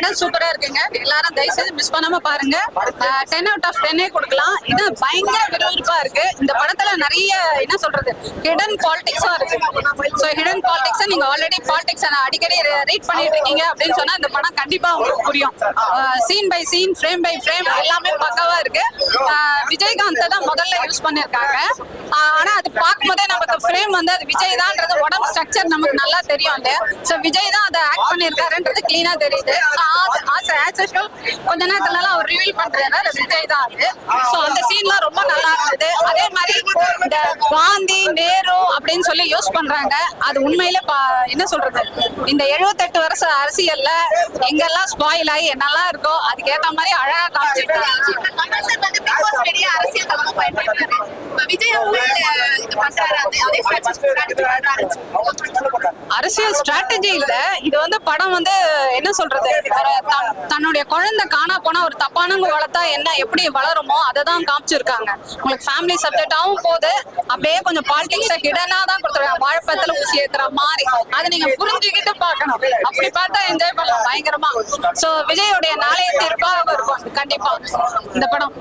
படம் சூப்பரா இருக்குங்க. எல்லாரும் தயவு செய்து மிஸ் பண்ணாம பாருங்க. 10 out of 10 கொடுக்கலாம். இது பயங்கர விறுவிறுப்பா இருக்கு. இந்த படத்துல நிறைய என்ன சொல்றது ஹிடன் பாலிடிக்ஸா இருக்கு. ஸோ ஹிடன் பாலிடிக்ஸ் நீங்க ஆல்ரெடி பாலிடிக்ஸ் அடிக்கடி ரீட் பண்ணிட்டு இருக்கீங்க அப்படின்னு சொன்னா இந்த படம் கண்டிப்பா உங்களுக்கு புரியும். Scene by scene, frame by frame எல்லாமே பக்காவா இருக்கு. விஜயகாந்த் தான் முதல்ல யூஸ் பண்ணிருக்காங்க. ஆனா அது பார்க்கும்போதே நமக்கு ஃப்ரேம் வந்து அது விஜய் தான்ன்றது உடம்பு ஸ்ட்ரக்சர் நமக்கு நல்லா தெரியும். ஸோ விஜய் தான் அதை ஆக்ட் பண்ணிருக்காருன்றது கிளீனா தெரியுது. கொஞ்ச நேரத்துல அவர் ரிவீல் பண்றாரு அது விஜய் தான் அது. ஸோ அந்த சீன்லாம் ரொம்ப நல்லா இருந்தது. அதே மாதிரி இந்த காந்தி நேரு அப்படின்னு சொல்லி யூஸ் பண்றாங்க. அது உண்மையில என்ன சொல்றது இந்த 78 வருஷ அரசியல்ல எங்கெல்லாம் ஸ்பாயில் ஆகி என்னெல்லாம் இருக்கோ அதுக்கேற்ற மாதிரி அழகா காமிச்சிருக்காங்க. அரசியல் ஸ்ட்ராட்டஜி இல்ல, இது வந்து படம் வந்து என்ன சொல்றது தன்னுடைய குழந்தை காணா போனா ஒரு தப்பானவங்க வளர்த்தா என்ன எப்படி வளருமோ அதை தான் காமிச்சிருக்காங்க. உங்களுக்கு ஃபேமிலி சப்ஜெக்டாவும் போது அப்படியே கொஞ்சம் பாலிடிக்ஸ் ஹிடனா தான் கொடுத்துருக்காங்க. வாழைப்பழத்துல ஊசி ஏத்துற மாதிரி அதை நீங்க புரிஞ்சுக்கிட்டு பார்க்கணும். அப்படி பார்த்தா என்ஜாய் பண்ணலாம் பயங்கரமா. சோ விஜயோடைய நாளைய தீர்ப்பாக இருக்கும் கண்டிப்பா இந்த படம்.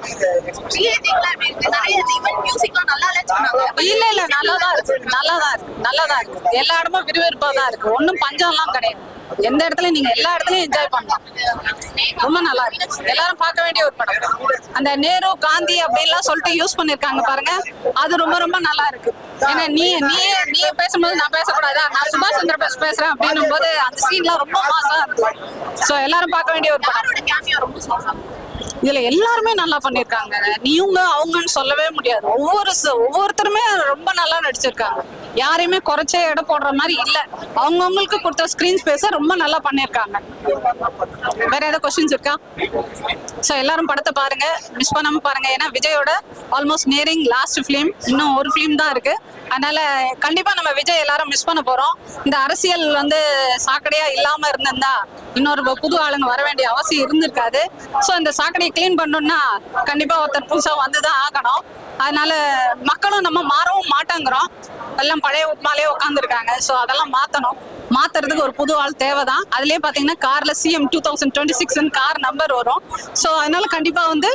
இல்ல இல்ல நல்லாதான் இருக்கு, நல்லாதான் இருக்கு. எல்லா இடமும் விறுவிறுப்பா தான் இருக்கு. ஒன்னும் பஞ்சம் எல்லாம் கிடையாது. எந்த இடத்துல நீங்க எல்லா இடத்துலயும் என்ஜாய் பண்ணலாம். ரொம்ப நல்லா இருக்கு. எல்லாரும் பார்க்க வேண்டிய ஒரு படம். அந்த நேரு காந்தி அப்படின்லாம் சொல்லிட்டு யூஸ் பண்ணிருக்காங்க பாருங்க, அது ரொம்ப ரொம்ப நல்லா இருக்கு. ஏன்னா நீ பேசும்போது நான் பேசக்கூடாதா, நான் சுபாஷ் சந்திர போஸ் பேசுறேன் அப்படின்னும் போது அந்த சீன்லாம் ரொம்ப மாசா இருக்கும். சோ எல்லாரும் பார்க்க வேண்டிய ஒரு படம். இதுல எல்லாருமே நல்லா பண்ணிருக்காங்க. நீங்க அவங்கன்னு சொல்லவே முடியாது. ஒவ்வொருத்தருமே ரொம்ப நல்லா நடிச்சிருக்காங்க. யாரையுமே குறைச்சே எடை போடுற மாதிரி இல்ல. அவங்கவுங்களுக்கு கொடுத்த ஸ்கிரீன் ஸ்பேஸ ரொம்ப நல்லா பண்ணிருக்காங்க. வேற ஏதாவது கொஸ்டின்ஸ் இருக்கா? சோ எல்லாரும் படத்தை பாருங்க, மிஸ் பண்ணாம பாருங்க. ஏன்னா விஜயோட ஆல்மோஸ்ட் நியரிங் லாஸ்ட் பிலிம், இன்னும் ஒரு பிலிம் தான் இருக்கு. அதனால கண்டிப்பா நம்ம விஜய் எல்லாரும் மிஸ் பண்ண போறோம். இந்த அரசியல் வந்து சாக்கடையா இல்லாம இருந்திருந்தா இன்னொரு புது ஆளுங்க வர வேண்டிய அவசியம் இருந்திருக்காது. சோ இந்த சாக்கடையை கிளீன் பண்ணணும்னா கண்டிப்பா ஒருத்தர் புதுசா வந்துதான் ஆகணும். அதனால மக்களும் நம்ம மாறவும் மாட்டாங்கிறோம். எல்லாம் பழைய உப்மாலே உட்காந்துருக்காங்க. ஸோ அதெல்லாம் மாத்துறதுக்கு ஒரு புது ஆள் தேவைதான். அதுலயே பாத்தீங்கன்னா கார்ல CM 2026 கார் நம்பர் வரும். ஸோ அதனால கண்டிப்பா வந்து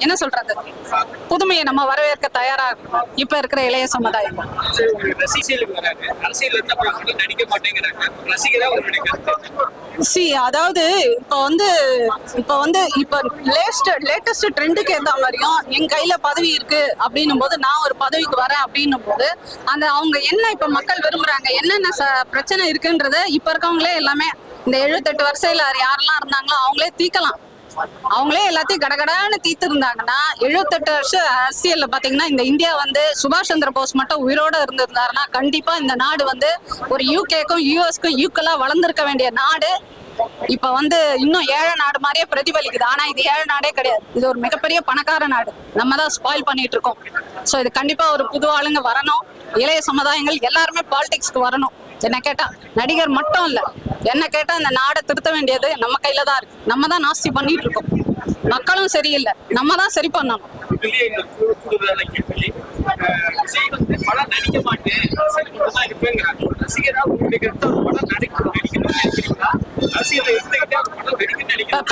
என்ன சொல்றது புதுமையை நம்ம வரவேற்க தயாரா இருக்கணும் இப்ப இருக்கிற இளைய சமுதாயம். அதாவது இப்ப லேட்டஸ்ட் ட்ரெண்டுக்கு ஏத்த மாதிரியும் என் கையில பதவி இருக்கு அப்படின்னும் போது நான் ஒரு பதவிக்கு வரேன் அப்படின்னும் போது அந்த அவங்க என்ன இப்ப மக்கள் விரும்புறாங்க, என்னென்ன பிரச்சனை இருக்குன்றத இப்ப இருக்கவங்களே எல்லாமே இந்த 78 வருஷத்துல யாரெல்லாம் இருந்தாங்களோ அவங்களே தீக்கலாம். அவங்களே எல்லாத்தையும் கடகடான்னு தீர்த்து இருந்தாங்கன்னா 78 வருஷம் அரசியல்ல பாத்தீங்கன்னா இந்த இந்தியா வந்து சுபாஷ் சந்திர போஸ் மட்டும் உயிரோட இருந்திருந்தாருன்னா கண்டிப்பா இந்த நாடு வந்து ஒரு UK-க்கும் US-க்கும் ஈக்குவலா வளர்ந்திருக்க வேண்டிய நாடு இப்ப வந்து இன்னும் ஏழை நாடு மாதிரியே பிரதிபலிக்குது. ஆனா இது ஏழை நாடே கிடையாது. இது ஒரு மிகப்பெரிய பணக்கார நாடு. நம்ம தான் ஸ்பாயில் பண்ணிட்டு இருக்கோம். சோ இது கண்டிப்பா ஒரு புது ஆளுங்க வரணும். இளைய சமுதாயங்கள் எல்லாருமே பாலிடிக்ஸ்க்கு வரணும். என்ன கேட்டா நடிகர் மட்டும் இல்ல, என்ன கேட்டா இந்த நாடை திருத்த வேண்டியது நம்ம கையில தான் இருக்கு. நம்ம தான் நாஸ்தி பண்ணிட்டு இருக்கோம். மக்களும் சரியில்லை, நம்ம தான் சரி பண்ணணும்.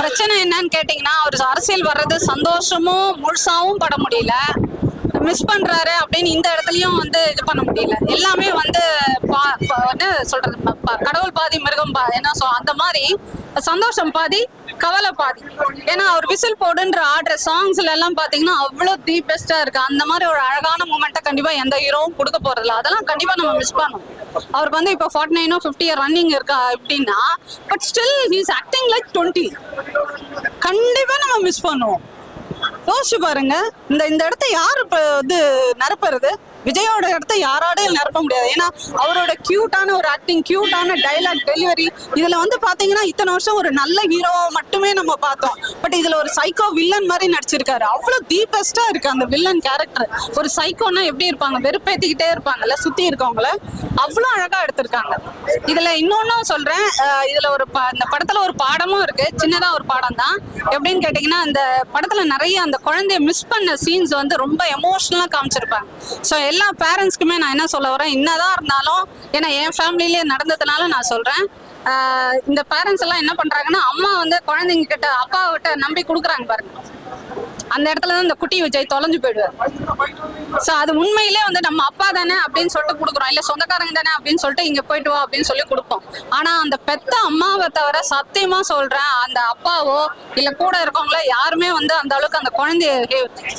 பிரச்சனை என்னன்னு கேட்டீங்கன்னா அவர் அரசியல் வர்றது சந்தோஷமும் முழுசாவும் பட முடியல, மிஸ் பண்றாரு அப்படின்னு இந்த இடத்துலயும் வந்து இது பண்ண முடியல. எல்லாமே வந்து என்ன சொல்றது கடவுள் பாதி மிருகம் என்ன அந்த மாதிரி சந்தோஷம் பாதி கவலை பாதி. ஏன்னா அவர் விசில் போடுன்ற ஆடுற சாங்ஸ்ல எல்லாம் பாத்தீங்கன்னா அவ்வளவு தி பெஸ்டா இருக்கு. அந்த மாதிரி ஒரு அழகான மூமெண்ட்டை கண்டிப்பா எந்த ஹீரோவும் கொடுக்க போறதில்ல. அதெல்லாம் கண்டிப்பா நம்ம மிஸ் பண்ணோம். அவருக்கு வந்து இப்போ 49 or 50 year ரன்னிங் இருக்கா அப்படின்னா but still he is acting like 20. கண்டிப்பா நம்ம மிஸ் பண்ணுவோம். யோசிச்சு பாருங்க, இந்த இடத்த யாரு இது நிரப்புறது? விஜயோட இடத்த யாராடையும் நிரப்ப முடியாது. ஏன்னா அவரோட கியூட்டான ஒரு ஆக்டிங், கியூட்டான டைலாக் டெலிவரி, இதுல வந்து பாத்தீங்கன்னா இத்தனை வருஷம் ஒரு நல்ல ஹீரோவை மட்டுமே நம்ம பார்த்தோம். பட் இதுல ஒரு சைக்கோ வில்லன் மாதிரி நடிச்சிருக்காரு. அவ்வளவு தி பெஸ்டா இருக்கு அந்த வில்லன் கேரக்டர். ஒரு சைக்கோன்னா எப்படி இருப்பாங்க, வெறுப்பேத்திக்கிட்டே இருப்பாங்கல்ல சுத்தி இருக்கவங்கள, அவ்வளவு அழகா எடுத்திருக்காங்க. இதுல இன்னொன்னும் சொல்றேன், இதுல ஒரு இந்த படத்துல ஒரு பாடமும் இருக்கு. சின்னதா ஒரு பாடம் தான். எப்படின்னு கேட்டீங்கன்னா அந்த படத்துல நிறைய அந்த குழந்தைய மிஸ் பண்ண சீன்ஸ் வந்து ரொம்ப எமோஷனலா காமிச்சிருப்பாங்க. ஸோ எல்லா பேரண்ட்ஸ்க்குமே நான் என்ன சொல்ல வரேன், என்னதான் இருந்தாலும் ஏன்னா என் ஃபேமிலியிலே நடந்ததுனால நான் சொல்றேன், இந்த பேரண்ட்ஸ் எல்லாம் என்ன பண்றாங்கன்னா அம்மா வந்து குழந்தைங்க கிட்ட அப்பாவிட்ட நம்பி கொடுக்குறாங்க பாருங்க. அந்த இடத்துல தான் இந்த குட்டி விஜய் தொலைஞ்சு போயிடுவார். சோ அது உண்மையிலே வந்து நம்ம அப்பா தானே அப்படின்னு சொல்லிட்டு கொடுக்குறோம், இல்ல சொந்தக்காரங்க தானே அப்படின்னு சொல்லிட்டு இங்க போயிட்டு வா அப்படின்னு சொல்லி கொடுப்போம். ஆனா அந்த பெத்த அம்மாவை தவிர சத்தியமா சொல்றேன், அந்த அப்பாவோ இல்ல கூட இருக்கவங்களோ யாருமே வந்து அந்த அளவுக்கு அந்த குழந்தைய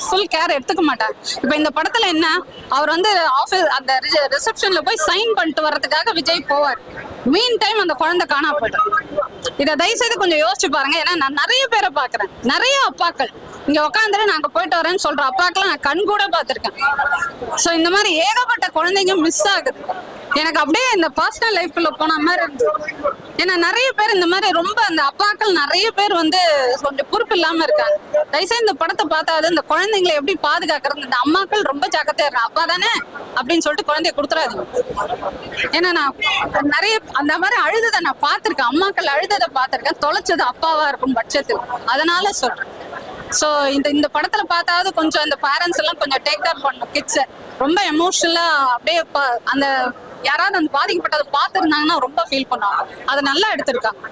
ஃபுல் கேர் எடுத்துக்க மாட்டாங்க. இப்ப இந்த படத்துல என்ன, அவர் வந்து ஆபீஸ் அந்த ரிசப்ஷன்ல போய் சைன் பண்ணிட்டு வர்றதுக்காக விஜய் போவார். மீன் டைம் அந்த குழந்தை காணா போயிடும். இதை தயவு செய்து கொஞ்சம் யோசிச்சு பாருங்க. ஏன்னா நான் நிறைய பேரை பாக்குறேன், நிறைய அப்பாக்கள் இங்க உட்காந்துட்டு நாங்க போயிட்டு வரேன்னு சொல்ற அப்பாக்கெல்லாம் நான் கண் கூட பாத்திருக்கேன். சோ இந்த மாதிரி ஏகப்பட்ட குழந்தைங்க மிஸ் ஆகுது. எனக்கு அப்படியே இந்த பர்சனல் லைஃப்ல போன மாதிரி இருக்கு. ஏன்னா நிறைய பேர் இந்த மாதிரி ரொம்ப அந்த அப்பாக்கள் நிறைய பேர் வந்து கொஞ்சம் பொறுப்பு இல்லாம இருக்காங்க. தயவுசெய்து இந்த படத்தை பார்த்தாது இந்த குழந்தைங்களை எப்படி பாதுகாக்கிறது, இந்த அம்மாக்கள் ரொம்ப ஜாக்கிரதையா இருக்காங்க. அப்பா தானே அப்படின்னு சொல்லிட்டு குழந்தைய கொடுத்துறாது. ஏன்னா நான் நிறைய அந்த மாதிரி அழுததை நான் பார்த்திருக்கேன், அம்மாக்கள் அழுததை பார்த்திருக்கேன். தொலைச்சது அப்பாவா இருக்கும் பட்சத்தில், அதனால சொல்றேன். சோ இந்த படத்துல பார்த்தாவது கொஞ்சம் இந்த பேரண்ட்ஸ் எல்லாம் கொஞ்சம் டேக் கேர் பண்ணணும். கிட்ஸ் ரொம்ப எமோஷனலா அப்படியே அந்த யாராவது அந்த பாதிக்கப்பட்டதை பார்த்திருந்தாங்கன்னா ரொம்ப ஃபீல் பண்ணுவாங்க. அதை நல்லா எடுத்திருக்காங்க.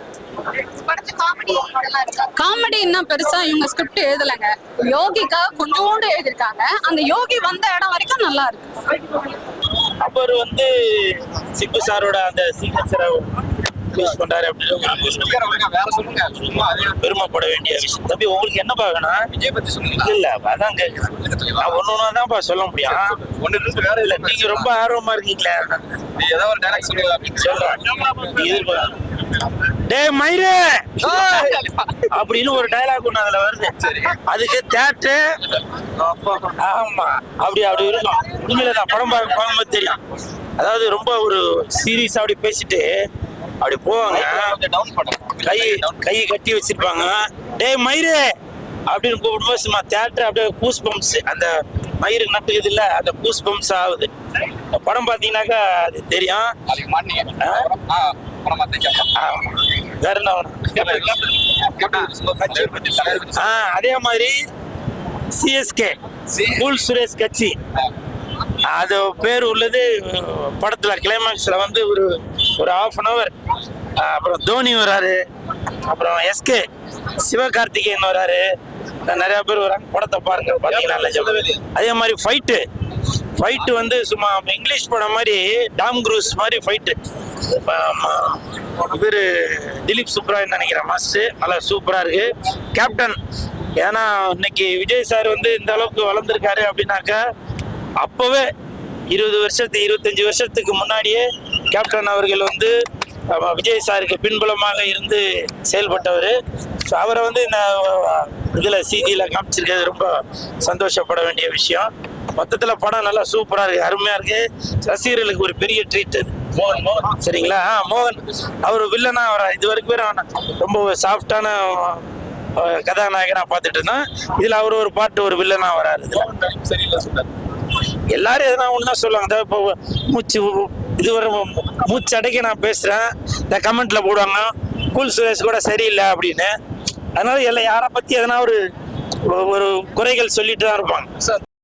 காமெடி என்ன பெருசா இவங்க ஸ்கிரிப்ட் எழுதலைங்க, யோகிக்காக கொஞ்சோண்டு எழுதிருக்காங்க. அந்த யோகி வந்த இடம் வரைக்கும் நல்லா இருக்கு. அவர் வந்து சிப்பு சாரோட அந்த சிக்னேச்சரை யூஸ் பண்றாரு அப்படின்னு பெருமைப்பட வேண்டிய விஷயம். தம்பி உங்களுக்கு என்ன பார்க்கணும், விஜய் பத்தி சொல்லுங்க. இல்ல அதான் கேட்குறேன், நான் ஒன்னொன்னா தான்ப்பா சொல்ல முடியும். ஒண்ணு வேற இல்ல, நீங்க ரொம்ப ஆர்வமா இருக்கீங்களே, ஏதாவது ஒரு டைலாக் சொல்லுங்க அப்படின்னு சொல்றேன். டே மயிரே அப்படின்னு ஒரு டைலாக் ஒண்ணு அதுல வருது. அதுக்கு தேட்டர் ஆமா அப்படி இருக்கும். உண்மையில படம் பார்க்கும்போது தெரியும். அதாவது ரொம்ப ஒரு சீரியஸா அப்படி பேசிட்டு அப்படி போவாங்க, கை கட்டி வச்சிருப்பாங்க. டே மயிரே அப்படின்னு கூப்பிடும்போது சும்மா தேட்டர் அப்படியே கூஸ் பம்ப்ஸ், அந்த மயிறு நட்டுக்குது இல்ல, அந்த கூஸ் பம்ப்ஸ் ஆகுது. படம் பாத்தீங்கன்னாக்கா அது தெரியும். அதே மாதிரி சிஎஸ்கே கூல் சுரேஷ் கட்சி, அது பேர் உள்ளது படத்துல கிளைமாக்ஸ்ல வந்து ஒரு 1/2 அப்புறம் தோனி வராரு, அப்புறம் எஸ்கே சிவகார்த்திகேயன் வராரு, நிறைய பேர் வராங்க. படத்தை பாருங்க, பாத்தீங்கன்னா அதே மாதிரி ஃபைட்டு வந்து சும்மா இங்கிலீஷ் படம் மாதிரி டாம் குரூஸ் மாதிரி ஃபைட்டு. இவர் திலீப் சுப்ராயன் நினைக்கிறேன் மாஸ்டர், நல்லா சூப்பரா இருக்கு. கேப்டன், ஏன்னா இன்னைக்கு விஜய் சார் வந்து இந்த அளவுக்கு வளர்ந்துருக்காரு அப்படின்னாக்கா அப்பவே 25 வருஷத்துக்கு முன்னாடியே கேப்டன் அவர்கள் வந்து விஜய் சாருக்கு பின்புலமாக இருந்து செயல்பட்டவர். ஸோ அவரை வந்து இந்த இதில் சிஜியில் காமிச்சிருக்கிறது ரொம்ப சந்தோஷப்பட வேண்டிய விஷயம். மொத்தத்தில் படம் நல்லா சூப்பராக இருக்கு, அருமையாக இருக்கு. ரசிகர்களுக்கு ஒரு பெரிய ட்ரீட் அது. மோகன் சரிங்களா? மோகன் அவர் வில்லனா வர இது வரைக்கும் பேர் ரொம்ப சாஃப்டான கதாநாயகனா பார்த்துட்டு இருந்தேன். இதில் அவர் ஒரு பாட்டு ஒரு வில்லனா வராரு. எல்லாரும் எதனா ஒண்ணா சொல்லுவாங்க. அதாவது இப்போ மூச்சு அடைக்க நான் பேசுறேன், இந்த கமெண்ட்ல போடுவாங்க கூல் சுரேஷ் கூட சரியில்லை அப்படின்னு. அதனால எல்லாம் யாரை பத்தி எதனா ஒரு குறைகள் சொல்லிட்டு தான் இருப்பாங்க.